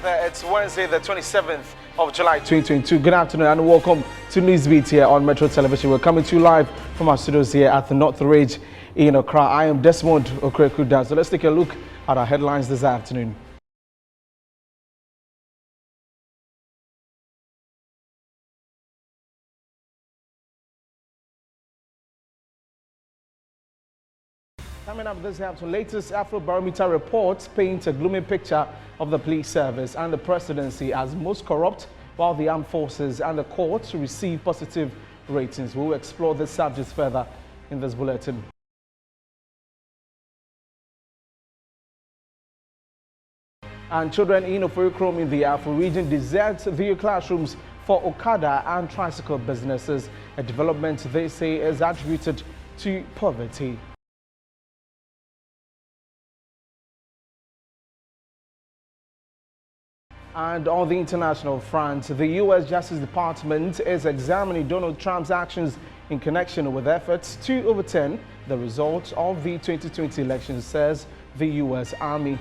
there. It's Wednesday, the 27th of July, 2022. Good afternoon and welcome to Newsbeat here on Metro Television. We're coming to you live from our studios here at the North Ridge in Accra. I am Desmond Okrekuda. So let's take a look at our headlines this afternoon. Coming up this afternoon, latest Afrobarometer reports paint a gloomy picture of the police service and the presidency as most corrupt, while the armed forces and the courts receive positive ratings. We will explore this subject further in this bulletin. And children in Oforikrom in the Afro region desert the classrooms for Okada and tricycle businesses, a development they say is attributed to poverty. And on the international front, the U.S. Justice Department is examining Donald Trump's actions in connection with efforts to overturn the results of the 2020 election, says the U.S. Army.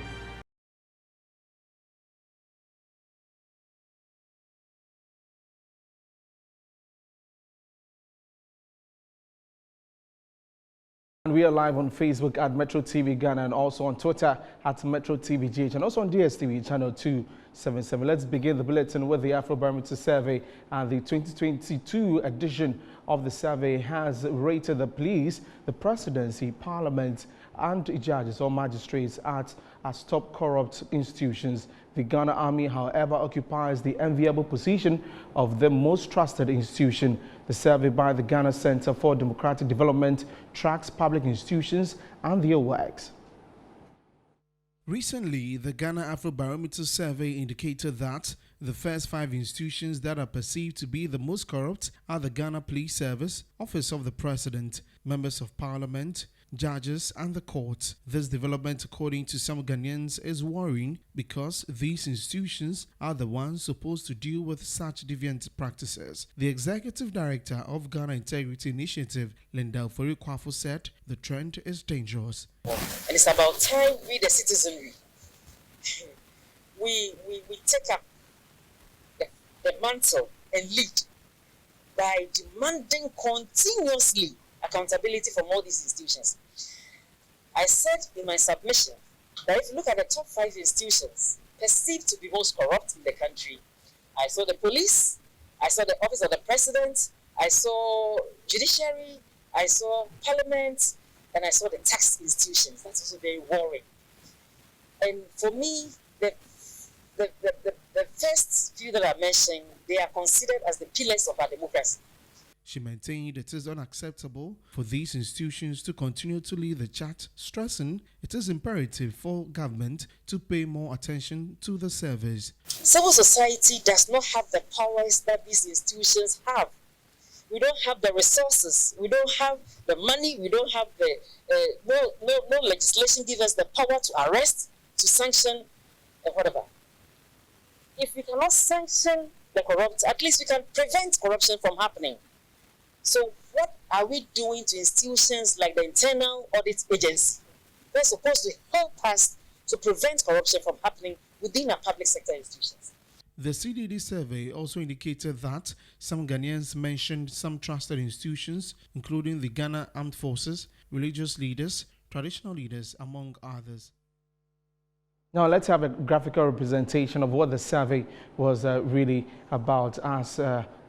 We are live on Facebook at Metro TV Ghana and also on Twitter at Metro TV GH and also on DSTV channel 277. Let's begin the bulletin with the Afrobarometer survey, and the 2022 edition of the survey has rated the police, the presidency, parliament and judges or magistrates as top corrupt institutions. The Ghana Army, however, occupies the enviable position of the most trusted institution. The survey by the Ghana Center for Democratic Development tracks public institutions and their works. Recently, the Ghana Afrobarometer survey indicated that the first 5 institutions that are perceived to be the most corrupt are the Ghana Police Service, Office of the President, Members of Parliament, judges and the courts. This development, according to some Ghanaians, is worrying because these institutions are the ones supposed to deal with such deviant practices. The executive director of Ghana Integrity Initiative, Linda Oforikwafu, said the trend is dangerous. And it's about time we, the citizenry, we take up the mantle and lead by demanding continuously accountability from all these institutions. I said in my submission that if you look at the top 5 institutions perceived to be most corrupt in the country, I saw the police, I saw the office of the president, I saw judiciary, I saw parliament, and I saw the tax institutions. That's also very worrying. And for me, the first few that I mentioned, they are considered as the pillars of our democracy. She maintained it is unacceptable for these institutions to continue to lead the chat, stressing it is imperative for government to pay more attention to the service. Civil society does not have the powers that these institutions have. We don't have the resources, we don't have the money, we don't have the no legislation gives us the power to arrest, to sanction, and whatever. If we cannot sanction the corrupt, at least we can prevent corruption from happening. So what are we doing to institutions like the Internal Audit Agency? They're supposed to help us to prevent corruption from happening within our public sector institutions. The CDD survey also indicated that some Ghanaians mentioned some trusted institutions, including the Ghana Armed Forces, religious leaders, traditional leaders, among others. Now let's have a graphical representation of what the survey was really about as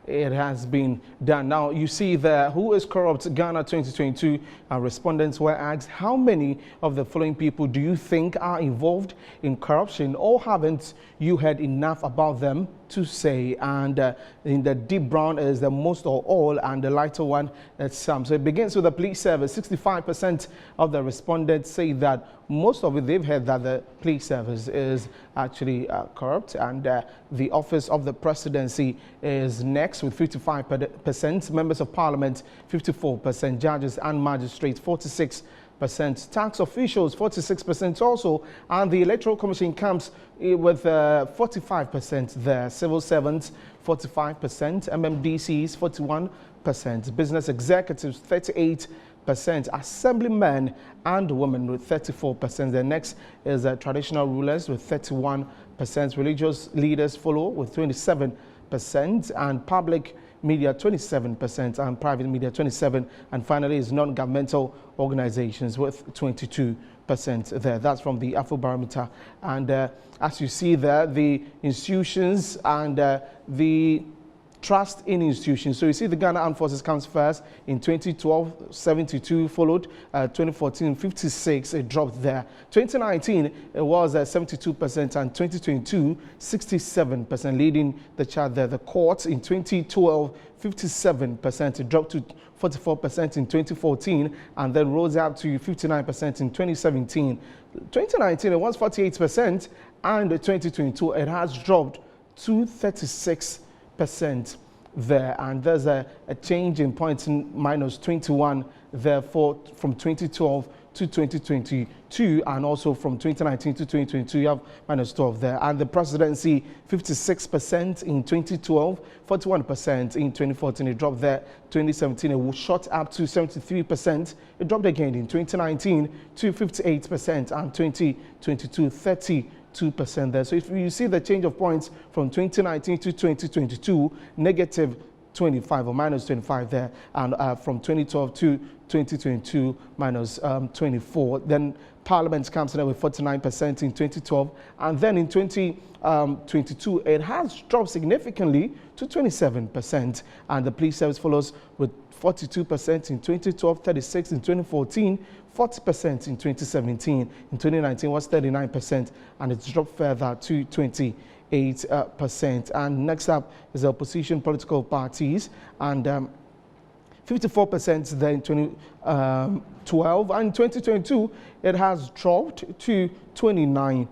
it has been done. Now you see there, who is corrupt Ghana 2022, and respondents were asked how many of the following people do you think are involved in corruption, or haven't you heard enough about them to say? And in the deep brown is the most or all, and the lighter one is some. So it begins with the police service. 65% of the respondents say that most of it they've heard that the police service is actually corrupt, and the office of the presidency is next with 55%, members of parliament 54%, judges and magistrates 46%, tax officials 46% also, and the electoral commission comes with 45% there, civil servants 45%, MMDCs 41%, business executives 38%, assemblymen and women with 34%. The next is traditional rulers with 31%. Religious leaders follow with 27%, and public media 27%, and private media 27%, and finally is non-governmental organizations with 22% there. That's from the Afrobarometer. And as you see there, the institutions and the trust in institutions. So you see the Ghana Armed Forces comes first. In 2012, 72 followed. 2014, 56, it dropped there. 2019, it was 72%, and 2022, 67%, leading the chart there. The courts in 2012, 57%, it dropped to 44% in 2014, and then rose up to 59% in 2017. 2019, it was 48%, and 2022, it has dropped to 36% there, and there's a change in points in minus 21 therefore from 2012 to 2022, and also from 2019 to 2022 you have minus 12 there. And the presidency 56% in 2012, 41% in 2014, it dropped there. 2017 it shot up to 73%, it dropped again in 2019 to 58%, and 2022 32% there. So if you see the change of points from 2019 to 2022, negative 25 or minus 25 there, and from 2012 to 2022, minus 24. Then Parliament comes in with 49% in 2012, and then in 2022 it has dropped significantly to 27%, and the police service follows with 42% in 2012, 36% in 2014, 40% in 2017. In 2019 was 39%, and it's dropped further to 28%. And next up is the opposition political parties, and 54% there in 2012, and in 2022 it has dropped to 29%.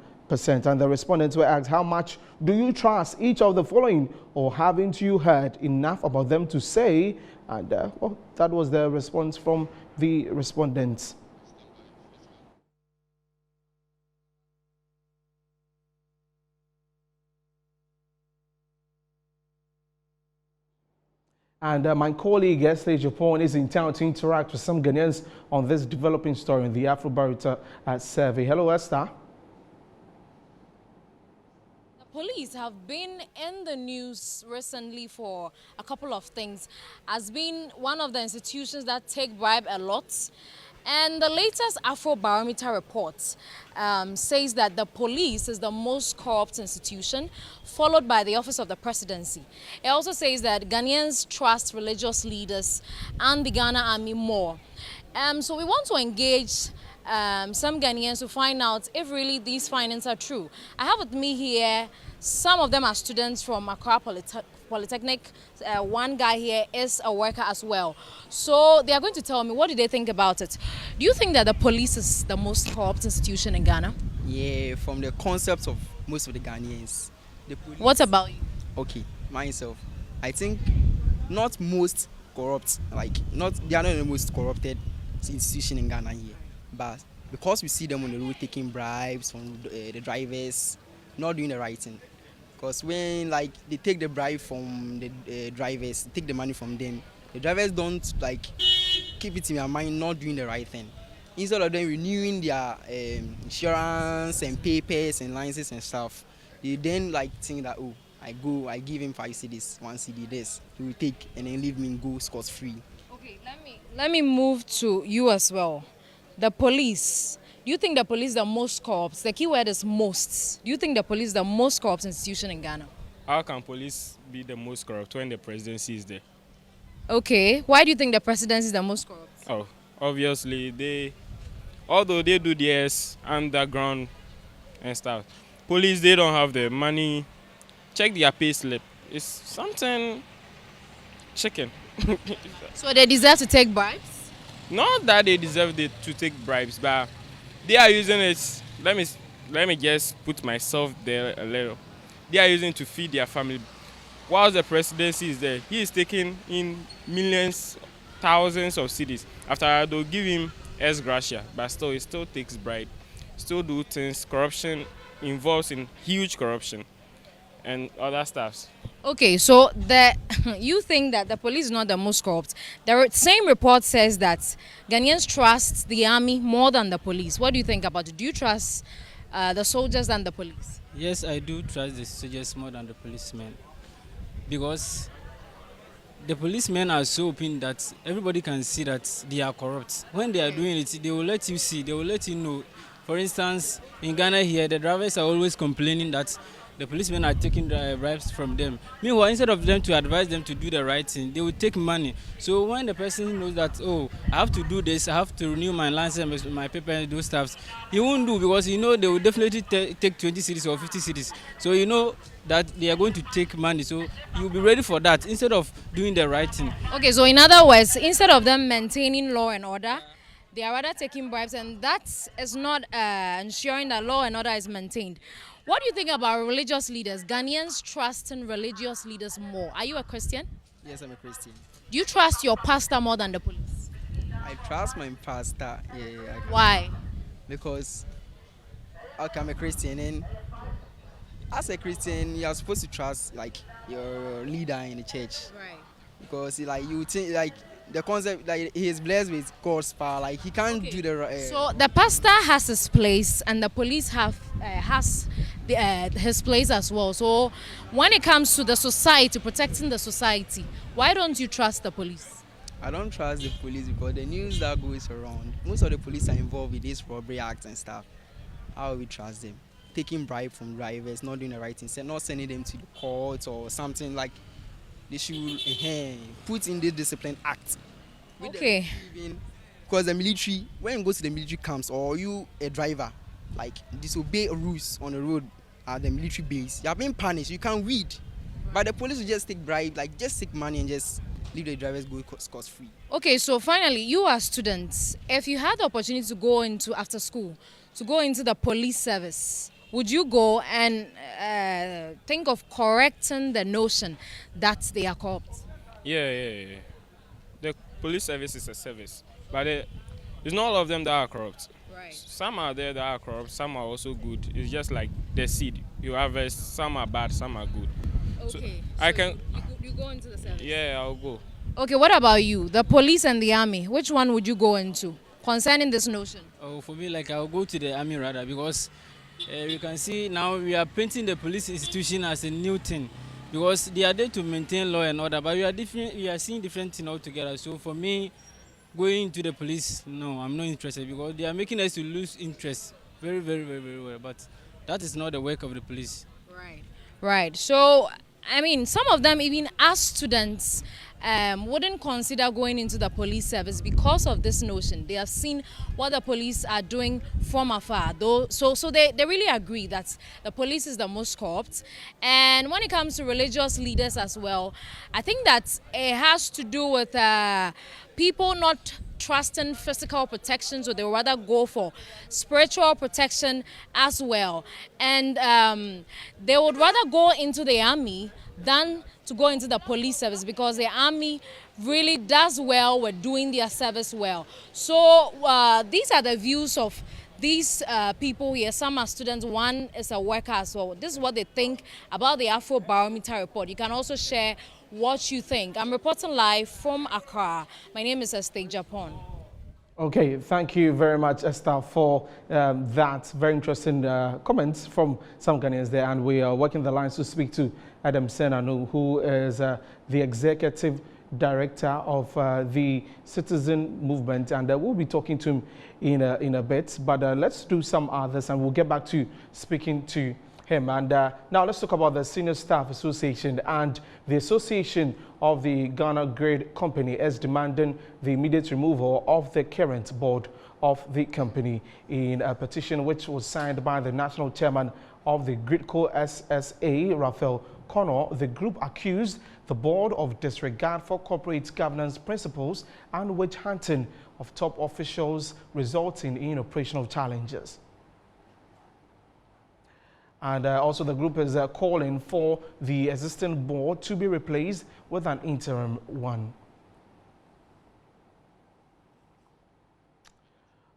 And the respondents were asked, how much do you trust each of the following, or haven't you heard enough about them to say? And well, that was the response from the respondents. And my colleague Esther Japon is in town to interact with some Ghanaians on this developing story in the Afrobarometer survey. Hello, Esther. The police have been in the news recently for a couple of things. As being one of the institutions that take bribe a lot. And the latest Afrobarometer report says that the police is the most corrupt institution, followed by the Office of the Presidency. It also says that Ghanaians trust religious leaders and the Ghana Army more. So we want to engage some Ghanaians to find out if really these findings are true. I have with me here, some of them are students from Accra Polytechnic. One guy here is a worker as well. So they are going to tell me, what do they think about it? Do you think that the police is the most corrupt institution in Ghana? Yeah, from the concept of most of the Ghanaians. The police, what about you? Okay, myself. I think not most corrupt, they are not the most corrupted institution in Ghana here. But because we see them on the road taking bribes from the drivers, not doing the right thing. Because when they take the bribe from the drivers, take the money from them, the drivers don't keep it in their mind not doing the right thing. Instead of them renewing their insurance and papers and licenses and stuff, they then think that, oh, I give him 5 cedis, 1 CD, this, he will take and then leave me and go scot free. Okay, let me move to you as well. The police. Do you think the police is the most corrupt? The key word is most. Do you think the police is the most corrupt institution in Ghana? How can police be the most corrupt when the presidency is there? Okay. Why do you think the presidency is the most corrupt? Oh, obviously, although they do theirs underground and stuff, police, they don't have the money. Check their pay slip. It's something chicken. So they deserve to take bribes? Not that they deserve to take bribes, but they are using it. Let me just put myself there a little. They are using it to feed their family. Whilst the presidency is there, he is taking in millions, thousands of cedis. After they'll give him ex gratia, but still, he still takes bribe, still do things. Corruption involves in huge corruption. and other stuffs. Okay, so you think that the police is not the most corrupt. The same report says that Ghanaians trust the army more than the police. What do you think about it? Do you trust the soldiers than the police? Yes, I do trust the soldiers more than the policemen because the policemen are so open that everybody can see that they are corrupt. When they are doing it, they will let you see, they will let you know. For instance, in Ghana here, the drivers are always complaining that the policemen are taking bribes from them. Meanwhile, instead of them to advise them to do the right thing, they will take money. So when the person knows that, oh, I have to do this, I have to renew my license, my paper, and those stuff, he won't do because they will definitely take 20 cities or 50 cities. So that they are going to take money. So you'll be ready for that instead of doing the right thing. Okay, so in other words, instead of them maintaining law and order, they are rather taking bribes, and that is not ensuring that law and order is maintained. What do you think about religious leaders? Ghanaians trusting religious leaders more. Are you a Christian? Yes, I'm a Christian. Do you trust your pastor more than the police? I trust my pastor. Why? Because okay, I'm a Christian, and as a Christian, you are supposed to trust like your leader in the church. Right. Because like you think like the concept like he is blessed with God's power, like he can't do the right. So the pastor has his place, and the police has his place as well. So when it comes to the society, protecting the society, why don't you trust the police? I don't trust the police because the news that goes around, most of the police are involved with these robbery acts and stuff. How will we trust them? Taking bribe from drivers, not doing the right thing, not sending them to the court or something like. They should put in the discipline act. Okay. Because the military, when you go to the military camps or you a driver, like disobey rules on the road at the military base, you are being punished. You can't read. But the police will just take bribe, like just take money and just leave the drivers go cost free. Okay, so finally, you are students. If you had the opportunity to go into after school, to go into the police service, would you go and think of correcting the notion that they are corrupt? Yeah. The police service is a service, but it's not all of them that are corrupt. Right. Some are there that are corrupt, some are also good. It's just like the seed. You harvest, some are bad, some are good. Okay. So you go into the service? Yeah, I'll go. Okay, what about you? The police and the army, which one would you go into concerning this notion? Oh, for me, like I'll go to the army rather because you can see now we are painting the police institution as a new thing because they are there to maintain law and order, but we are seeing different things altogether. So for me, going into the police, no, I'm not interested because they are making us to lose interest very, very, very, very well. But that is not the work of the police. Right. So, I mean, some of them, even as students, wouldn't consider going into the police service because of this notion. They have seen what the police are doing from afar. So they really agree that the police is the most corrupt. And when it comes to religious leaders as well, I think that it has to do with people not trusting physical protection, so they would rather go for spiritual protection as well. And they would rather go into the army than to go into the police service because the army really does well with doing their service well. So these are the views of these people here. Some are students, one is a worker as well. This is what they think about the Afrobarometer report. You can also share what you think. I'm reporting live from Accra. My name is Esther Japon. Okay, thank you very much, Esther, for that very interesting comments from some Ghanaians there. And we are working the lines to speak to Adam Senanu, who is the executive director of the Citizen Movement, and we'll be talking to him in a bit. But let's do some others, and we'll get back to speaking to him. And now let's talk about the Senior Staff Association. And the Association of the Ghana Grade Company is demanding the immediate removal of the current board of the company in a petition which was signed by the national chairman of the Gridco SSA, Raphael Connor. The group accused the board of disregard for corporate governance principles and witch hunting of top officials, resulting in operational challenges. And also the group is calling for the existing board to be replaced with an interim one.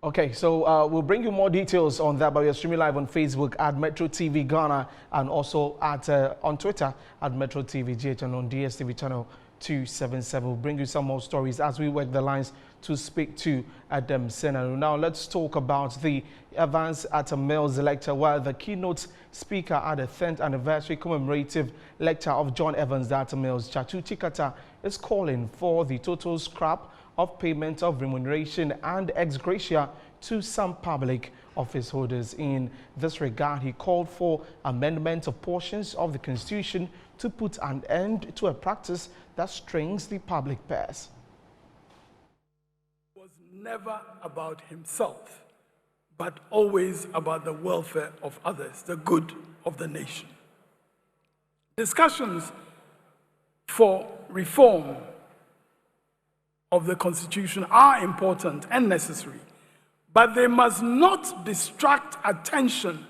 Okay, so we'll bring you more details on that, but we are streaming live on Facebook at Metro TV Ghana and also at on Twitter at Metro TV GH and on DSTV channel 277. We'll bring you some more stories as we work the lines to speak to Adam Senanu. Now let's talk about the Evans Atta Mills lecture, where the keynote speaker at the 10th anniversary commemorative lecture of John Evans Atta Mills, Chatu Chikata, is calling for the total scrap of payment of remuneration and ex gratia to some public office holders. In this regard, he called for amendment of portions of the Constitution to put an end to a practice that strains the public purse. It was never about himself, but always about the welfare of others, the good of the nation. Discussions for reform of the Constitution are important and necessary, but they must not distract attention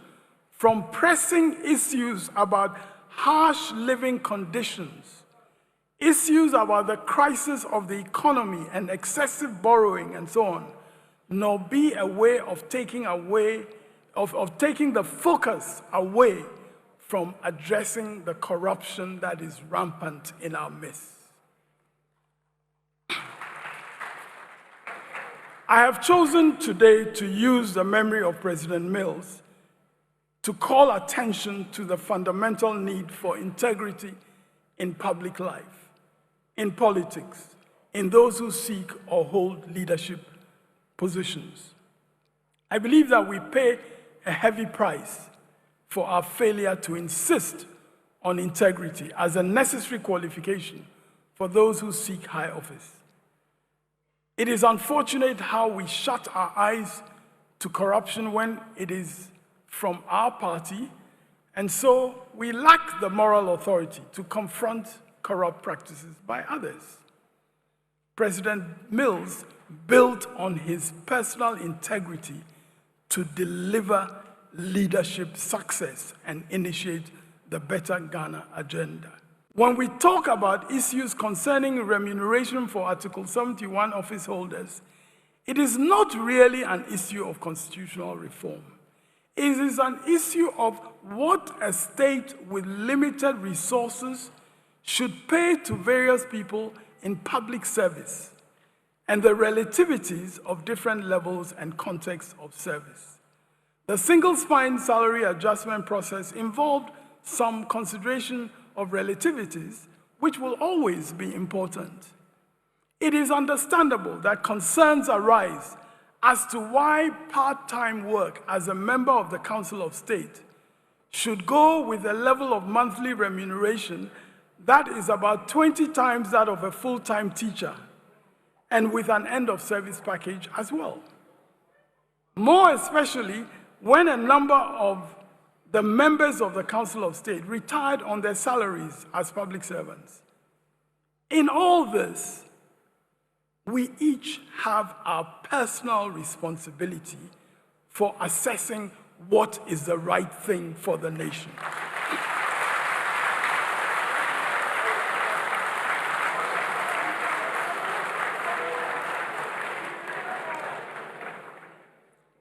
from pressing issues about harsh living conditions, issues about the crisis of the economy and excessive borrowing and so on, nor be a way of taking the focus away from addressing the corruption that is rampant in our midst. I have chosen today to use the memory of President Mills to call attention to the fundamental need for integrity in public life, in politics, in those who seek or hold leadership positions. I believe that we pay a heavy price for our failure to insist on integrity as a necessary qualification for those who seek high office. It is unfortunate how we shut our eyes to corruption when it is from our party, and so we lack the moral authority to confront corrupt practices by others. President Mills built on his personal integrity to deliver leadership success and initiate the Better Ghana agenda. When we talk about issues concerning remuneration for Article 71 office holders, it is not really an issue of constitutional reform. It is an issue of what a state with limited resources should pay to various people in public service and the relativities of different levels and contexts of service. The single-spine salary adjustment process involved some consideration of relativities, which will always be important. It is understandable that concerns arise as to why part-time work as a member of the Council of State should go with a level of monthly remuneration that is about 20 times that of a full-time teacher, and with an end-of-service package as well. More especially when a number of the members of the Council of State retired on their salaries as public servants. In all this, we each have our personal responsibility for assessing what is the right thing for the nation.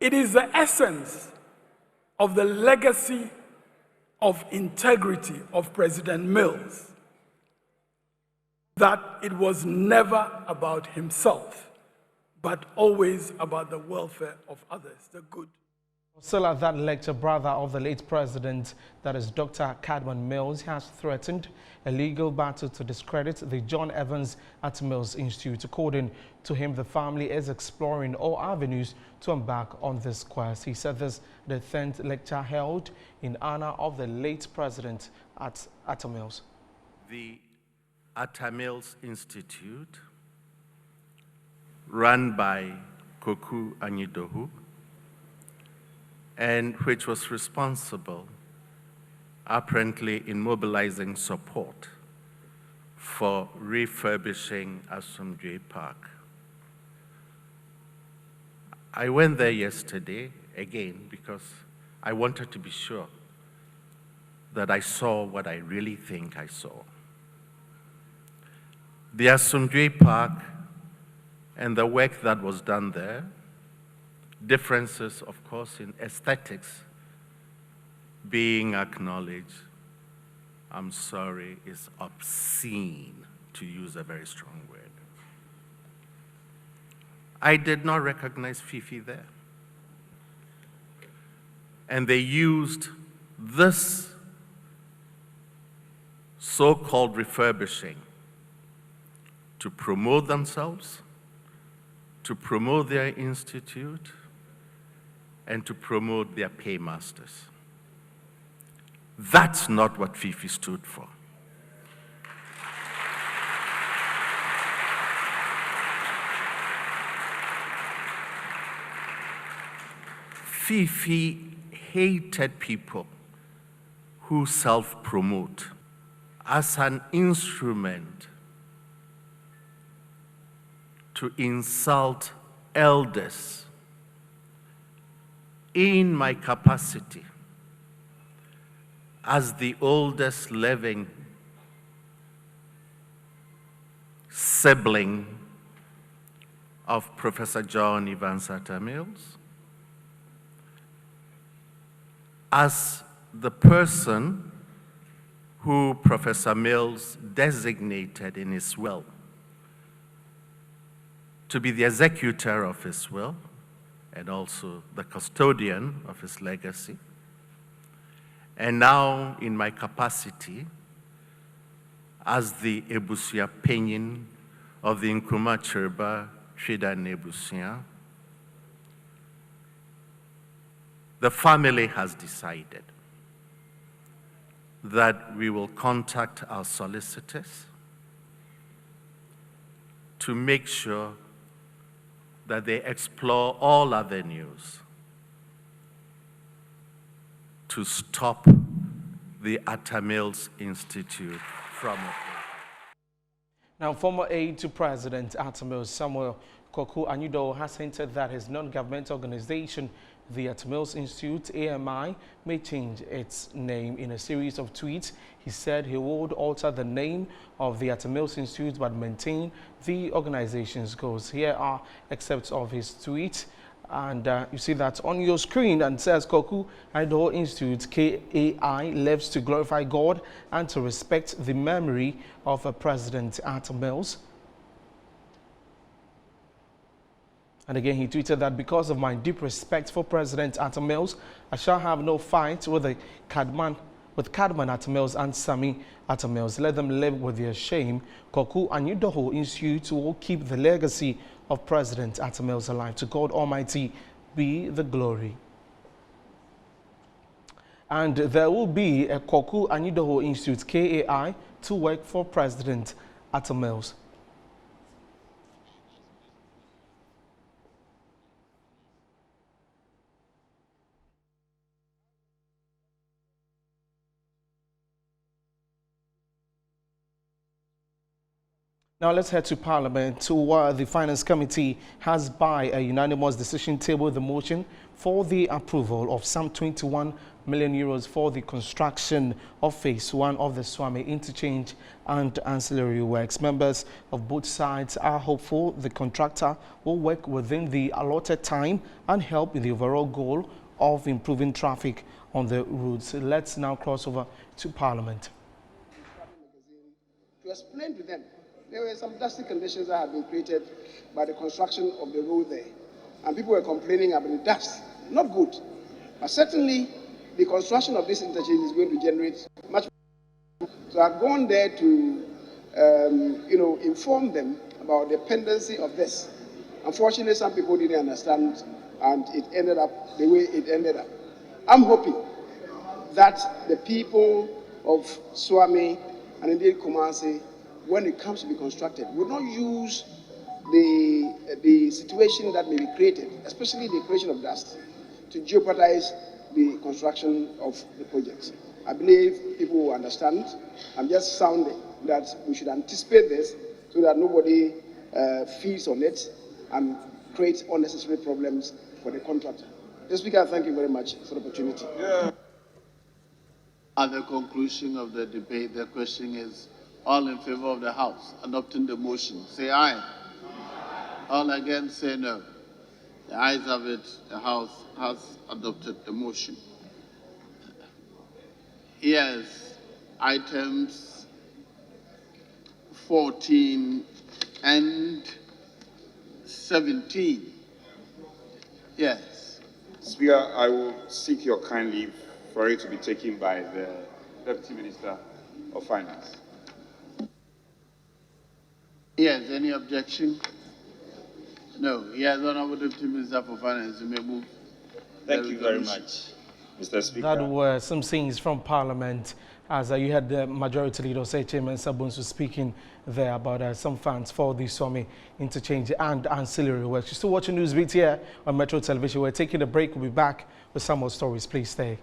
It is the essence of the legacy of integrity of President Mills that it was never about himself, but always about the welfare of others, the good. Still at that lecture, brother of the late president, that is Dr. Cadman Mills, has threatened a legal battle to discredit the John Evans Atta Mills Institute. According to him, the family is exploring all avenues to embark on this quest. He said this at the 10th lecture held in honor of the late president at Atta Mills. The Atta Mills Institute, run by Koku Anyidohu, and which was responsible, apparently, in mobilizing support for refurbishing Asomdwe Park. I went there yesterday, again, because I wanted to be sure that I saw what I really think I saw. The Asomdwe Park and the work that was done there differences, of course, in aesthetics being acknowledged, I'm sorry, is obscene, to use a very strong word. I did not recognize Fifi there. And they used this so-called refurbishing to promote themselves, to promote their institute, and to promote their paymasters. That's not what Fifi stood for. Fifi hated people who self-promote as an instrument to insult elders. In my capacity as the oldest living sibling of Professor John Evans Atta Mills, as the person who Professor Mills designated in his will to be the executor of his will and also the custodian of his legacy, and now in my capacity as the Ebusia Penyin of the Nkrumah Cherba Shida Nebusia, the family has decided that we will contact our solicitors to make sure that they explore all avenues to stop the Atta Mills Institute from operating. Now, former aide to President Atta Mills, Samuel Kwaku Anyudo, has hinted that his non-government organization, the Atta Mills Institute, AMI, may change its name. In a series of tweets, he said he would alter the name of the Atta Mills Institute but maintain the organization's goals. Here are excerpts of his tweet, and you see that on your screen, and says Kwaku Anyudo Institute, KAI, lives to glorify God and to respect the memory of President Atta Mills. And again, he tweeted that because of my deep respect for President Atta Mills, I shall have no fight with Kadman Atta Mills and Sami Atta Mills. Let them live with their shame. Kwaku Anyudo Institute will keep the legacy of President Atta Mills alive. To God Almighty be the glory. And there will be a Kwaku Anyudo Institute, KAI, to work for President Atta Mills. Now let's head to Parliament, where the Finance Committee has by a unanimous decision tabled the motion for the approval of some 21 million euros for the construction of phase 1 of the Swami interchange and ancillary works. Members of both sides are hopeful the contractor will work within the allotted time and help in the overall goal of improving traffic on the routes. Let's now cross over to Parliament. To explain to them, there were some dusty conditions that had been created by the construction of the road there. And people were complaining about the dust. Not good. But certainly, the construction of this interchange is going to generate much more. So I've gone there to, inform them about the pendency of this. Unfortunately, some people didn't understand, and it ended up the way it ended up. I'm hoping that the people of Swami and indeed Kumasi, when it comes to be constructed, would not use the situation that may be created, especially the creation of dust, to jeopardize the construction of the project. I believe people will understand. I'm just sounding that we should anticipate this so that nobody feeds on it and creates unnecessary problems for the contractor. Mr. Speaker, thank you very much for the opportunity. Yeah. At the conclusion of the debate, the question is, all in favor of the House adopting the motion, say aye. All against, say no. The ayes have it. The House has adopted the motion. Yes, items 14 and 17. Yes. Speaker, I will seek your kind leave for it to be taken by the Deputy Minister of Finance. Yes, any objection? No. Yes, Honorable Deputy Minister for Finance, you may move. Thank you very much, Mr. Speaker. That were some scenes from Parliament as you had the Majority Leader, say Chairman Sabunsu, speaking there about some funds for the Swami interchange and ancillary works. You're still watching Newsbeat here on Metro Television. We're taking a break. We'll be back with some more stories. Please stay.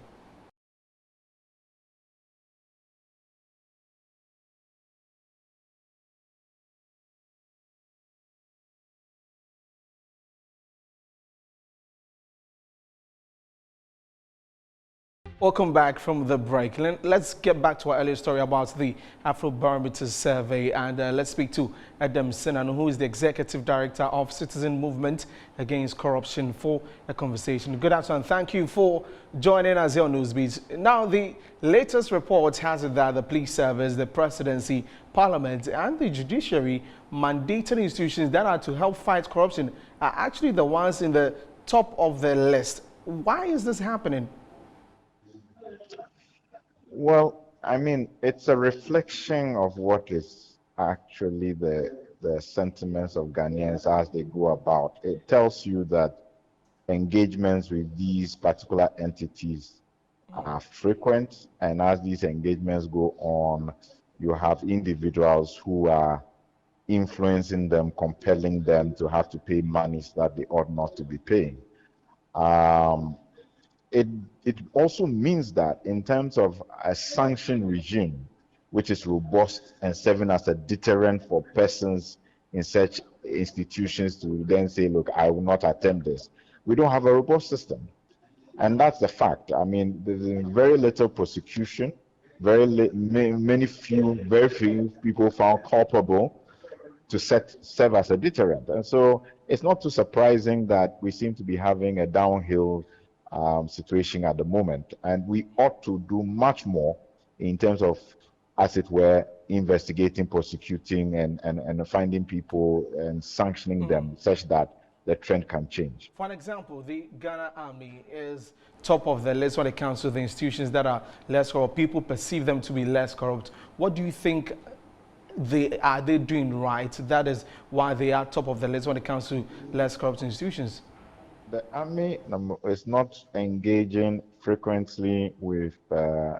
Welcome back from the break. Let's get back to our earlier story about the Afrobarometer survey, and let's speak to Adam Sinan, who is the Executive Director of Citizen Movement Against Corruption, for a conversation. Good afternoon. Thank you for joining us here on Newsbeat. Now, the latest report has it that the police service, the presidency, parliament, and the judiciary, mandated institutions that are to help fight corruption, are actually the ones in the top of the list. Why is this happening? Well, I mean, it's a reflection of what is actually the sentiments of Ghanaians as they go about. It tells you that engagements with these particular entities are frequent, and as these engagements go on, you have individuals who are influencing them, compelling them to have to pay monies that they ought not to be paying. It also means that in terms of a sanction regime, which is robust and serving as a deterrent for persons in such institutions to then say, look, I will not attempt this. We don't have a robust system. And that's the fact. I mean, there's very little prosecution, very few people found culpable to serve as a deterrent. And so it's not too surprising that we seem to be having a downhill situation at the moment, and we ought to do much more in terms of, as it were, investigating, prosecuting, and finding people and sanctioning them such that the trend can change. For an example, the Ghana Army is top of the list when it comes to the institutions that are less corrupt. People perceive them to be less corrupt. What do you think are they doing right? That is why they are top of the list when it comes to less corrupt institutions. The army is not engaging frequently with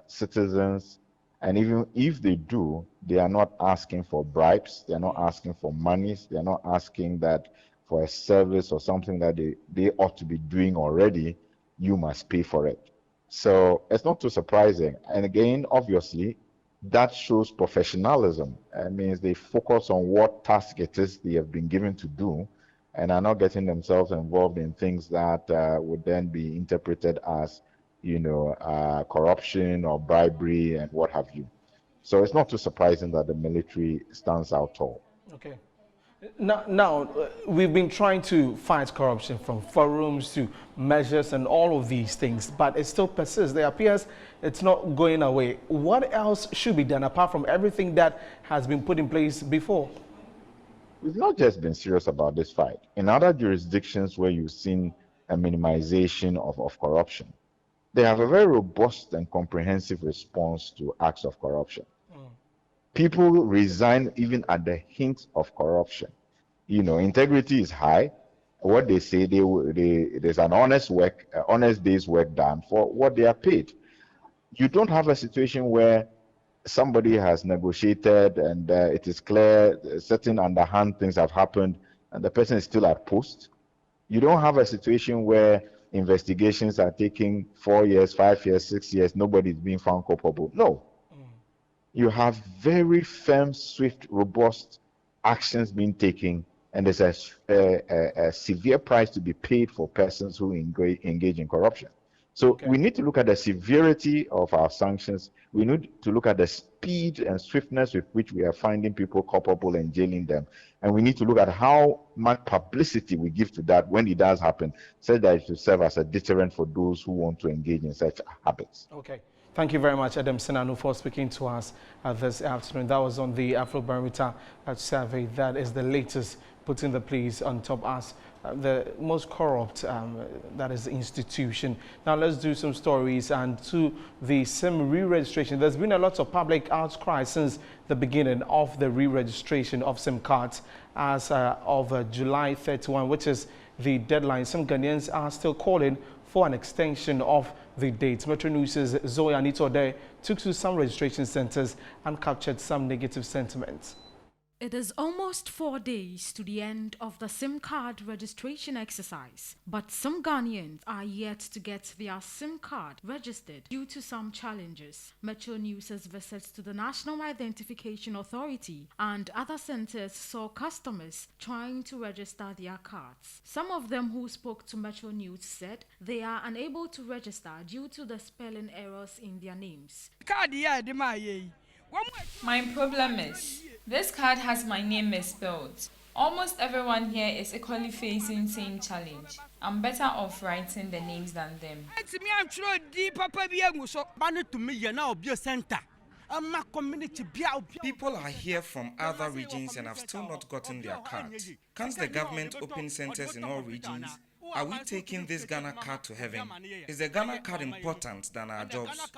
citizens, and even if they do, they are not asking for bribes, they are not asking for monies, they are not asking that for a service or something that they ought to be doing already, you must pay for it. So it's not too surprising. And again, obviously, that shows professionalism. It means they focus on what task it is they have been given to do, and are not getting themselves involved in things that would then be interpreted as, corruption or bribery and what have you. So it's not too surprising that the military stands out tall. Okay. Now, we've been trying to fight corruption from forums to measures and all of these things, but it still persists. It appears it's not going away. What else should be done apart from everything that has been put in place before? We've not just been serious about this fight. In other jurisdictions where you've seen a minimization of corruption, they have a very robust and comprehensive response to acts of corruption. People resign even at the hint of corruption. Integrity is high. What they say, there's an honest day's work done for what they are paid. You don't have a situation where somebody has negotiated and it is clear certain underhand things have happened and the person is still at post. You don't have a situation where investigations are taking 4 years, 5 years, 6 years, nobody is being found culpable. No. You have very firm, swift, robust actions being taken, and there's a severe price to be paid for persons who engage in corruption. So we need to look at the severity of our sanctions. We need to look at the speed and swiftness with which we are finding people culpable and jailing them. And we need to look at how much publicity we give to that when it does happen, so that it will serve as a deterrent for those who want to engage in such habits. Okay. Thank you very much, Adam Sinanu, for speaking to us this afternoon. That was on the Afrobarometer survey. That is the latest, putting the police on top as the most corrupt, that is, institution. Now let's do some stories, and to the SIM re-registration. There's been a lot of public outcry since the beginning of the re-registration of SIM cards as of July 31, which is the deadline. Some Ghanaians are still calling for an extension of the date. Metro News' Zoe Anitode took to some registration centers and captured some negative sentiments. It is almost 4 days to the end of the SIM card registration exercise, but some Ghanaians are yet to get their SIM card registered due to some challenges. Metro News' visits to the National Identification Authority and other centers saw customers trying to register their cards. Some of them who spoke to Metro News said they are unable to register due to the spelling errors in their names. My problem is, this card has my name misspelled. Almost everyone here is equally facing same challenge. I'm better off writing the names than them. People are here from other regions and have still not gotten their card. Can't the government open centers in all regions? Are we taking this Ghana card to heaven? Is the Ghana card important than our jobs?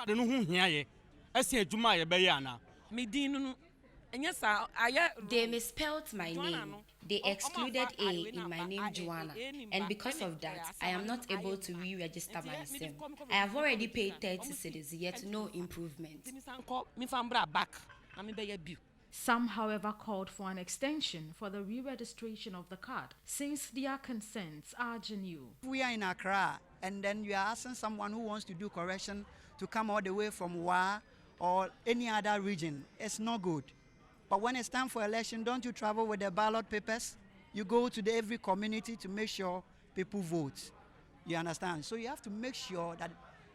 They misspelled my name. They excluded A in my name, Joanna. And because of that, I am not able to re-register my SIM. I have already paid 30 cedis, yet no improvement. Some, however, called for an extension for the re-registration of the card, since their concerns are genuine. We are in Accra, and then you are asking someone who wants to do correction to come all the way from Wa or any other region. It's not good. But when it's time for election, don't you travel with the ballot papers? You go to every community to make sure people vote. You understand? So you have to make sure that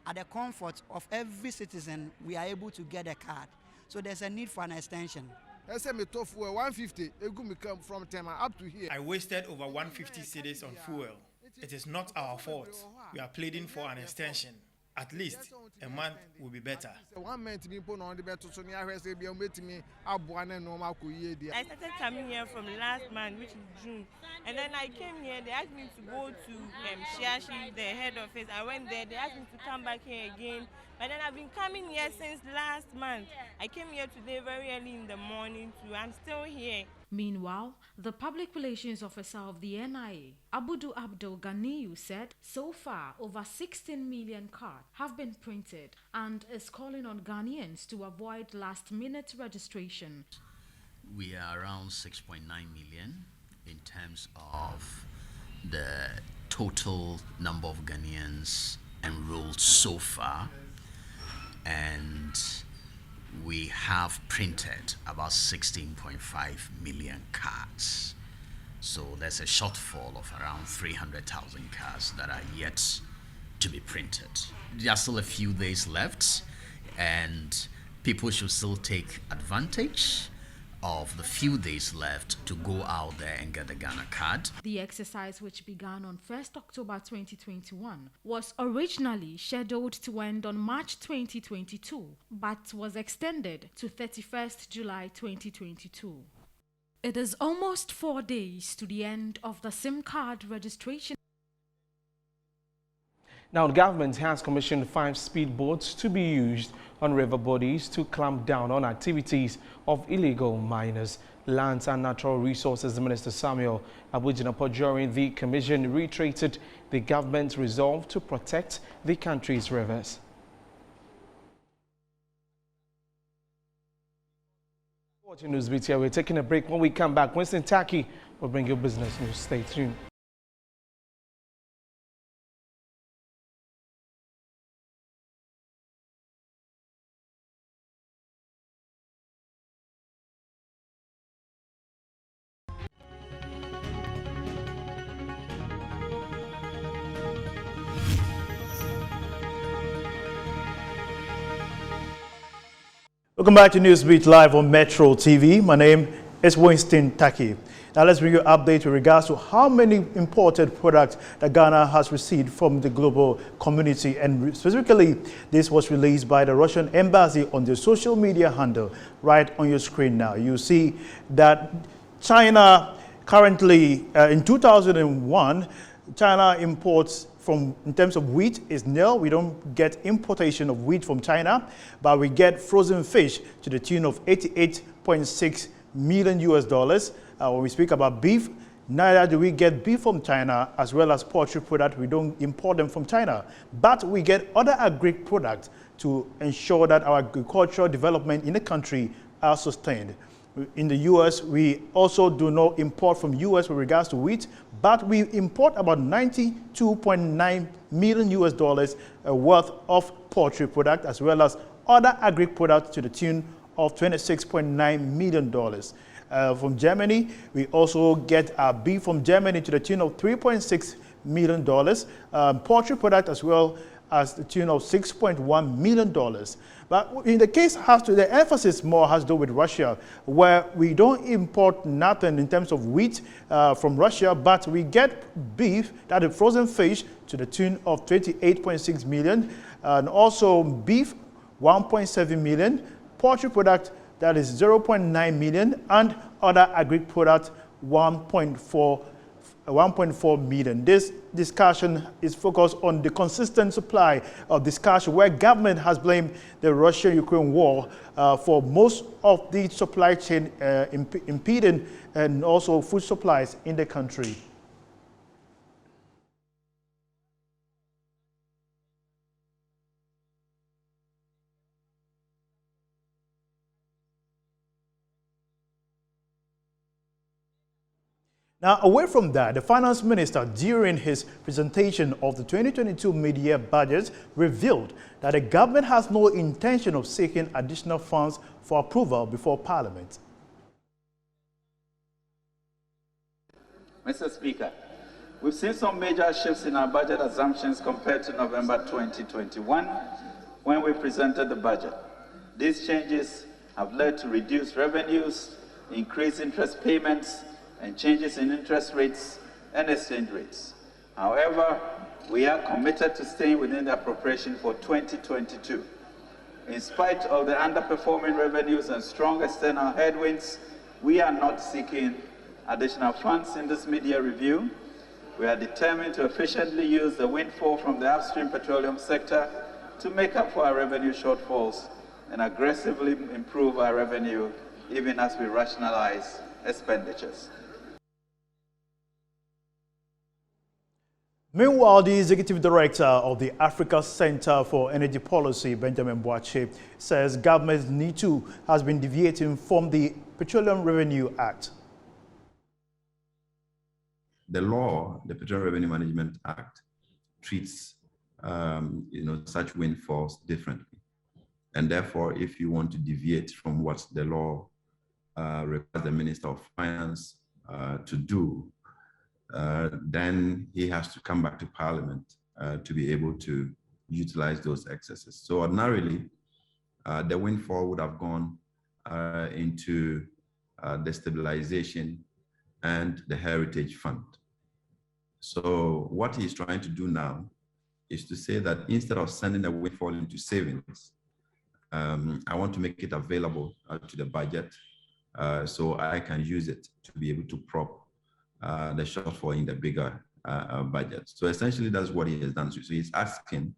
at the comfort of every citizen, we are able to get a card. So there's a need for an extension. I said me tough fuel 150. Come from Tema up to here. I wasted over 150 cedis on fuel. It is not our fault. We are pleading for an extension. At least a month will be better. One month being put on the better so near her say be waiting me up one and normal. I started coming here from last month, which is June, and then I came here. They asked me to go to Shiashi, the head office. I went there. They asked me to come back here again. But then I've been coming here since last month. I came here today very early in the morning too. I'm still here. Meanwhile, the public relations officer of the NIA, Abudu Abdul Ganiyu, said so far over 16 million cards have been printed and is calling on Ghanaians to avoid last-minute registration. We are around 6.9 million in terms of the total number of Ghanaians enrolled so far, and we have printed about 16.5 million cards. So there's a shortfall of around 300,000 cards that are yet to be printed. There are still a few days left, and people should still take advantage of the few days left to go out there and get the Ghana card. The exercise, which began on 1st October 2021, was originally scheduled to end on March 2022, but was extended to 31st July 2022. It is almost 4 days to the end of the SIM card registration. Now, the government has commissioned 5 speedboats to be used on river bodies to clamp down on activities of illegal miners. Lands and Natural Resources Minister Samuel Abujinapo during the commission reiterated the government's resolve to protect the country's rivers. Watching News BTR, we're taking a break. When we come back, Winston Taki will bring you business news. Stay tuned. Welcome back to Newsbeat Live on Metro TV. My name is Winston Taki. Now let's bring you an update with regards to how many imported products that Ghana has received from the global community. And specifically, this was released by the Russian embassy on their social media handle right on your screen now. You see that China currently, in 2001, China imports in terms of wheat is nil. We don't get importation of wheat from China, but we get frozen fish to the tune of $88.6 million US. When we speak about beef, neither do we get beef from China, as well as poultry products. We don't import them from China, but we get other agri products to ensure that our agricultural development in the country are sustained. In the U.S., we also do not import from U.S. with regards to wheat, but we import about $92.9 million US worth of poultry product, as well as other agri products to the tune of $26.9 million. From Germany, we also get our beef from Germany to the tune of $3.6 million, poultry product as well as the tune of $6.1 million. But in the case, the emphasis more has to do with Russia, where we don't import nothing in terms of wheat from Russia, but we get beef, that is frozen fish, to the tune of $28.6 million, and also beef, $1.7 million, poultry product, that is $0.9 million, and other agri product, $1.4 million. This discussion is focused on the consistent supply of discussion, where government has blamed the Russia-Ukraine war for most of the supply chain impeding and also food supplies in the country. Now, away from that, the finance minister, during his presentation of the 2022 mid-year budget, revealed that the government has no intention of seeking additional funds for approval before Parliament. Mr. Speaker, we've seen some major shifts in our budget assumptions compared to November 2021, when we presented the budget. These changes have led to reduced revenues, increased interest payments, and changes in interest rates and exchange rates. However, we are committed to staying within the appropriation for 2022. In spite of the underperforming revenues and strong external headwinds, we are not seeking additional funds in this mid-year review. We are determined to efficiently use the windfall from the upstream petroleum sector to make up for our revenue shortfalls and aggressively improve our revenue even as we rationalize expenditures. Meanwhile, the executive director of the Africa Center for Energy Policy, Benjamin Boakye, says government has been deviating from the Petroleum Revenue Act. The law, the Petroleum Revenue Management Act, treats such windfalls differently, and therefore, if you want to deviate from what the law requires the Minister of Finance to do, then he has to come back to Parliament to be able to utilize those excesses. So ordinarily, the windfall would have gone into the stabilization and the heritage fund. So what he's trying to do now is to say that instead of sending the windfall into savings, I want to make it available to the budget so I can use it to be able to prop the shortfall in the bigger budget. So essentially, that's what he has done. So he's asking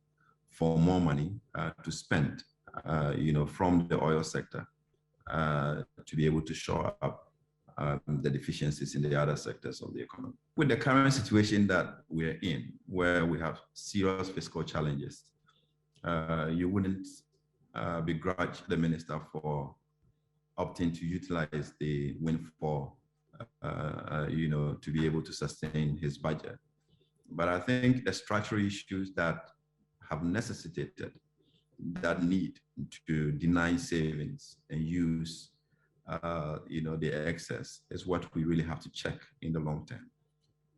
for more money to spend, from the oil sector to be able to shore up the deficiencies in the other sectors of the economy. With the current situation that we're in, where we have serious fiscal challenges, you wouldn't begrudge the minister for opting to utilize the windfall to be able to sustain his budget. But I think the structural issues that have necessitated that need to deny savings and use, the excess is what we really have to check in the long term.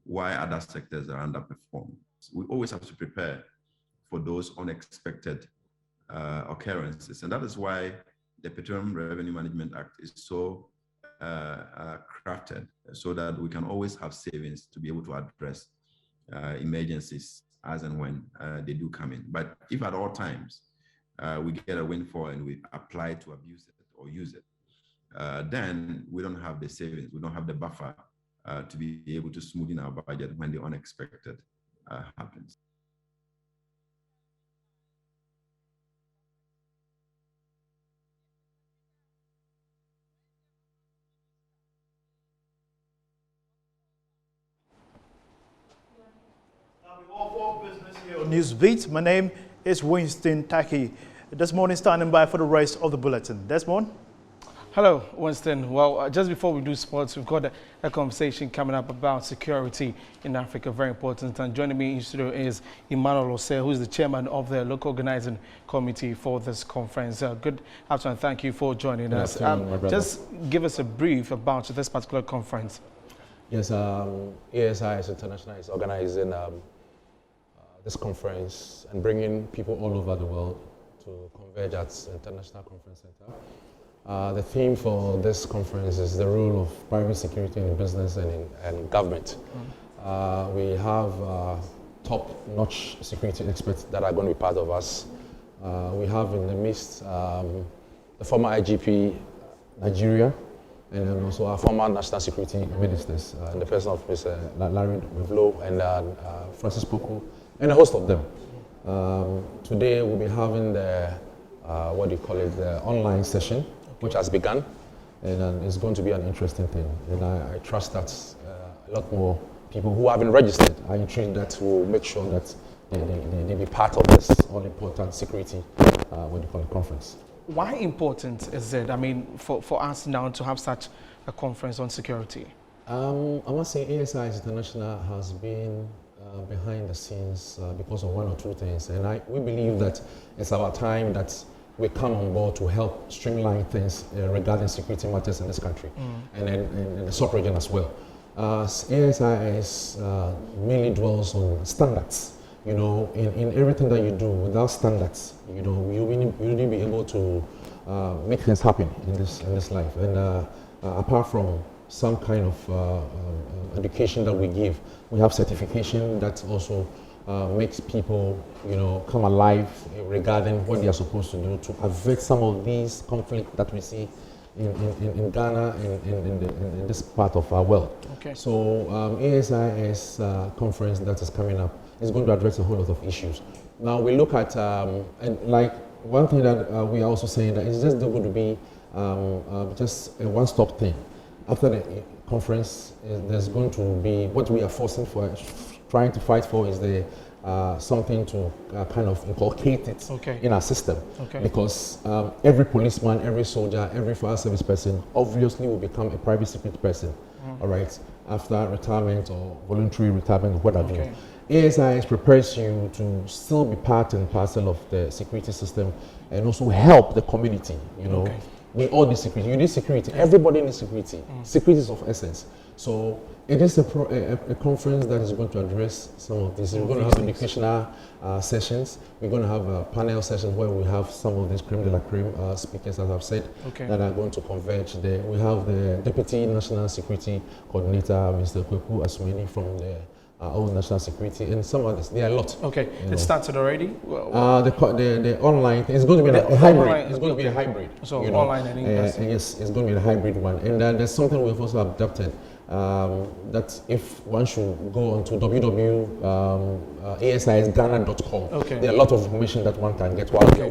Why other sectors are underperforming. We always have to prepare for those unexpected occurrences. And that is why the Petroleum Revenue Management Act is so crafted so that we can always have savings to be able to address emergencies as and when they do come in. But if at all times we get a windfall and we apply to abuse it or use it, then we don't have the savings, we don't have the buffer to be able to smoothen our budget when the unexpected happens. Newsbeat. My name is Winston Taki. This morning, standing by for the rest of the bulletin. Desmond. Hello, Winston. Well, just before we do sports, we've got a conversation coming up about security in Africa, very important. And joining me in studio is Emmanuel Ose, who is the chairman of the local organizing committee for this conference. Good afternoon. Thank you for joining us. Just give us a brief about this particular conference. Yes, ASIS International is organizing this conference and bringing people all over the world to converge at the International Conference Center. The theme for this conference is the role of private security in business and government. We have top-notch security experts that are going to be part of us. We have in the midst the former IGP Nigeria, and then also our former national security ministers, in the person of Mr. Larry Mevlo and Francis Poku, and a host of them. Today we'll be having the, the online session, which has begun, and it's going to be an interesting thing. And I trust that a lot more people who haven't registered are intrigued that will make sure that they be part of this all-important security, conference. Why important is it, I mean, for us now to have such a conference on security? I must say ASIS International has been behind the scenes because of one or two things. And we believe that it's our time that we come on board to help streamline things regarding security matters in this country and in the sub-region as well. ASIS mainly dwells on standards. You know, in everything that you do, without standards, you know, you wouldn't be able to make things happen in this life. And apart from some kind of education that we give, we have certification that also makes people, you know, come alive regarding what they are supposed to do to avert some of these conflicts that we see in Ghana and in this part of our world. Okay. So ASIS conference that is coming up is going to address a whole lot of issues. Now we look at, and like one thing that we are also saying that it's just going to be just a one-stop thing. After the conference, there's going to be, what we are trying to fight for is the something to kind of inculcate it in our system. Okay. Because every policeman, every soldier, every fire service person obviously will become a private security person, all right, after retirement or voluntary retirement or what have you. ASIS prepares you to still be part and parcel of the security system and also help the community, you know. We all need security. You need security. Everybody needs security. Security is of essence. So it is a conference that is going to address some of this. We're going to have educational sessions. We're going to have a panel session where we have some of these creme de la creme speakers, as I've said, that are going to converge there. We have the Deputy National Security Coordinator, Mr. Kweku Asumeni from the own national security, and some others. There are a lot. Okay, it started already? The online thing is going to be a hybrid. It's going to be a hybrid. So online and in person. Yes, it's going to be a hybrid one. And there's something we've also adopted, that if one should go on to www.asisghana.com, there are a lot of information that one can get while they're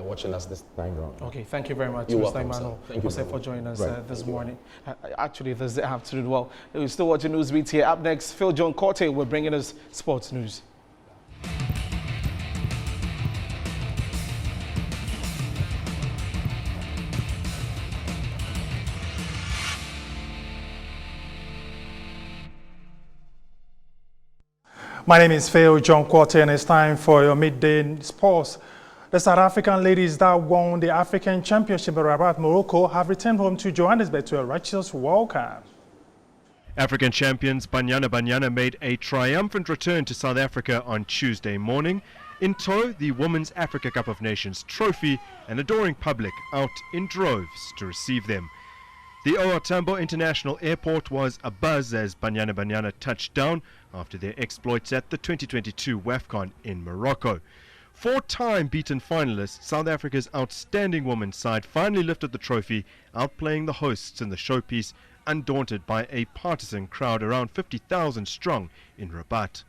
watching us this time around. Okay, thank you very much, You're Mr. welcome, Emmanuel, Thank you for joining us this morning. Actually, this afternoon. Well, we're still watching Newsbeat here. Up next, Phil John Corte will bring us sports news. My name is Phil John Quarter, and it's time for your midday sports. The South African ladies that won the African Championship in Rabat, Morocco, have returned home to Johannesburg to a righteous welcome. African champions Banyana Banyana made a triumphant return to South Africa on Tuesday morning In tow, the Women's Africa Cup of Nations trophy, and adoring public out in droves to receive them. The OR Tambo International Airport was abuzz as Banyana Banyana touched down after their exploits at the 2022 WAFCON in Morocco. Four-time beaten finalists, South Africa's outstanding women's side finally lifted the trophy, outplaying the hosts in the showpiece, undaunted by a partisan crowd around 50,000 strong in Rabat.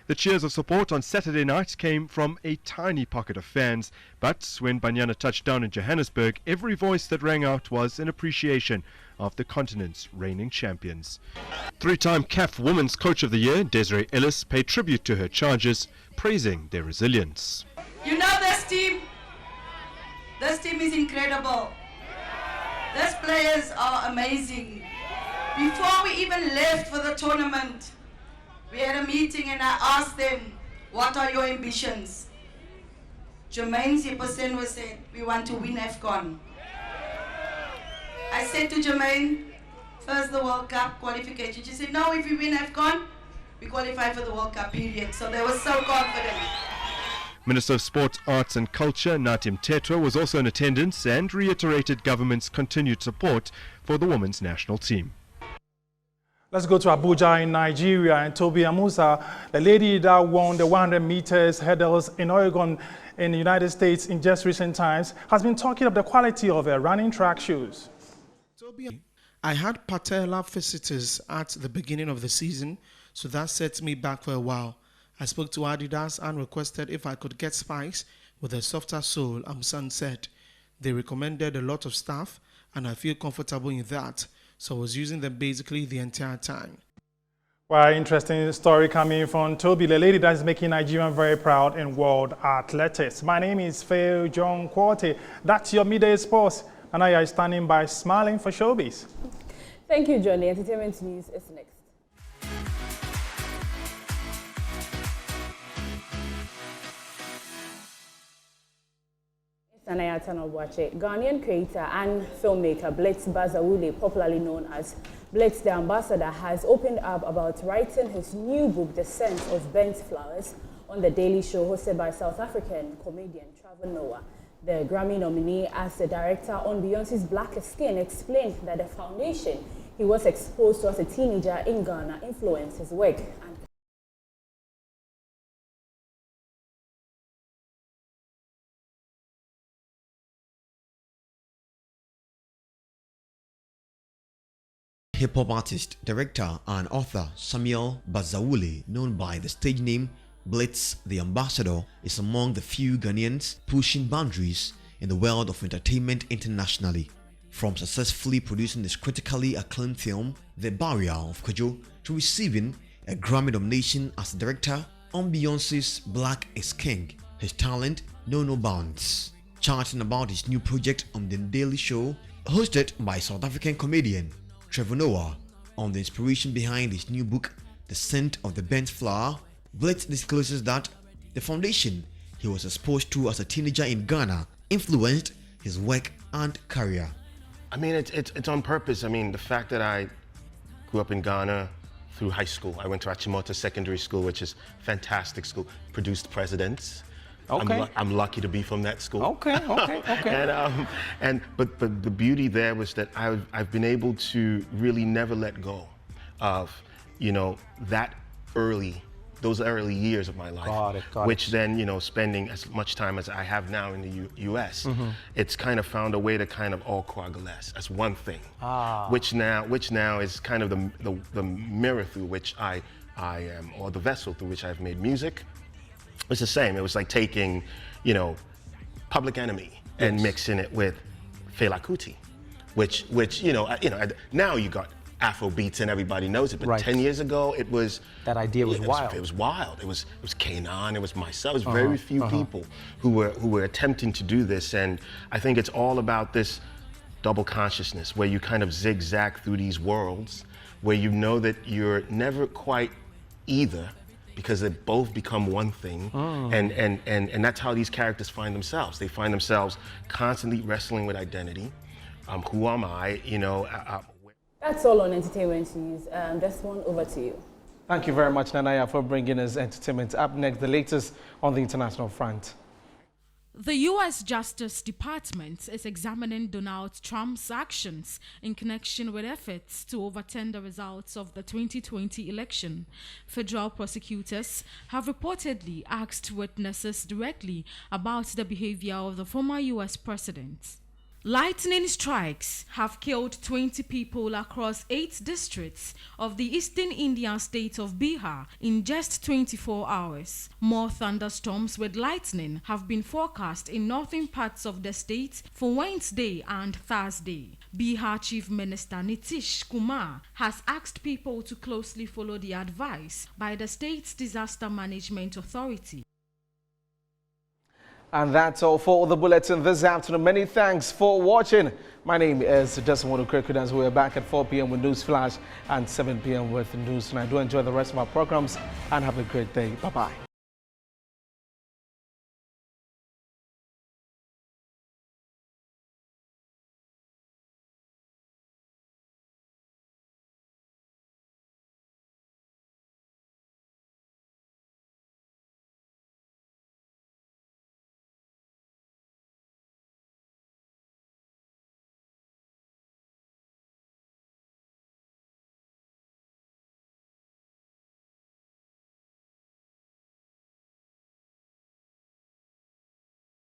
The cheers of support on Saturday night came from a tiny pocket of fans, but when Banyana touched down in Johannesburg, every voice that rang out was an appreciation of the continent's reigning champions. Three-time CAF Women's Coach of the Year, Desiree Ellis, paid tribute to her charges, praising their resilience. You know this team is incredible. These players are amazing. Before we even left for the tournament, we had a meeting and I asked them, what are your ambitions? Jermaine Siposenwe said, we want to win AFCON. I said to Jermaine, first the World Cup qualification. She said, no, if we win AFCON, we qualify for the World Cup, period. So they were so confident. Minister of Sports, Arts and Culture, Natim Tetwa, was also in attendance and reiterated government's continued support for the women's national team. Let's go to Abuja in Nigeria, and Toby Amusa, the lady that won the 100 meters hurdles in Oregon in the United States in just recent times, has been talking of the quality of her running track shoes. I had patella visitors at the beginning of the season, so that set me back for a while. I spoke to Adidas and requested if I could get spikes with a softer sole, Amusan said. They recommended a lot of stuff, and I feel comfortable in that. So I was using them basically the entire time. Well, interesting story coming from Toby, the lady that is making Nigeria very proud in world athletics. My name is Faye John Quarty. That's your midday sports, and I am standing by smiling for showbiz. Thank you, Johnny. Entertainment news is next. Sanaya Tanobwache, Ghanaian creator and filmmaker Blitz Bazawule, popularly known as Blitz the Ambassador, has opened up about writing his new book, The Scent of Burnt Flowers, on The Daily Show, hosted by South African comedian Trevor Noah. The Grammy nominee, as the director on Beyoncé's Black Skin, explained that the foundation he was exposed to as a teenager in Ghana influenced his work. Hip-hop artist, director, and author Samuel Bazawule, known by the stage name Blitz the Ambassador, is among the few Ghanaians pushing boundaries in the world of entertainment internationally. From successfully producing his critically acclaimed film, The Barrier of Kojo, to receiving a Grammy nomination as director on Beyoncé's Black is King, his talent knows no bounds. Chatting about his new project on The Daily Show, hosted by South African comedian Trevor Noah, on the inspiration behind his new book, The Scent of the Burnt Flower, Blitz discloses that the foundation he was exposed to as a teenager in Ghana influenced his work and career. I mean, it's on purpose. I mean, the fact that I grew up in Ghana through high school. I went to Achimota Secondary School, which is a fantastic school, produced presidents. Okay. I'm lucky to be from that school. Okay. But the beauty there was that I've been able to really never let go of, those early years of my life. Got it. Which then, spending as much time as I have now in the U.S., it's kind of found a way to kind of all coalesce as one thing. Which now is kind of the mirror through which I am, or the vessel through which I've made music. It's the same. It was like taking, Public Enemy and mixing it with Fela Kuti, which now you got Afro beats and everybody knows it, but 10 years ago it was that idea was wild. It was wild. It was Kanan, it was myself. It was very few people who were attempting to do this, and I think it's all about this double consciousness where you kind of zigzag through these worlds, where you know that you're never quite either, because they both become one thing, and that's how these characters find themselves. They find themselves constantly wrestling with identity. Who am I? That's all on entertainment news. Just one over to you. Thank you very much, Nanaya, for bringing us entertainment. Up next, the latest on the international front. The U.S. Justice Department is examining Donald Trump's actions in connection with efforts to overturn the results of the 2020 election. Federal prosecutors have reportedly asked witnesses directly about the behavior of the former U.S. president. Lightning strikes have killed 20 people across 8 districts of the eastern Indian state of Bihar in just 24 hours. More thunderstorms with lightning have been forecast in northern parts of the state for Wednesday and Thursday. Bihar Chief Minister Nitish Kumar has asked people to closely follow the advice by the state's Disaster Management Authority. And that's all for the bulletin this afternoon. Many thanks for watching. My name is Desmond Okrikudans. We're back at 4 p.m. with News Flash and 7 p.m. with News Tonight. Do enjoy the rest of our programs and have a great day. Bye-bye.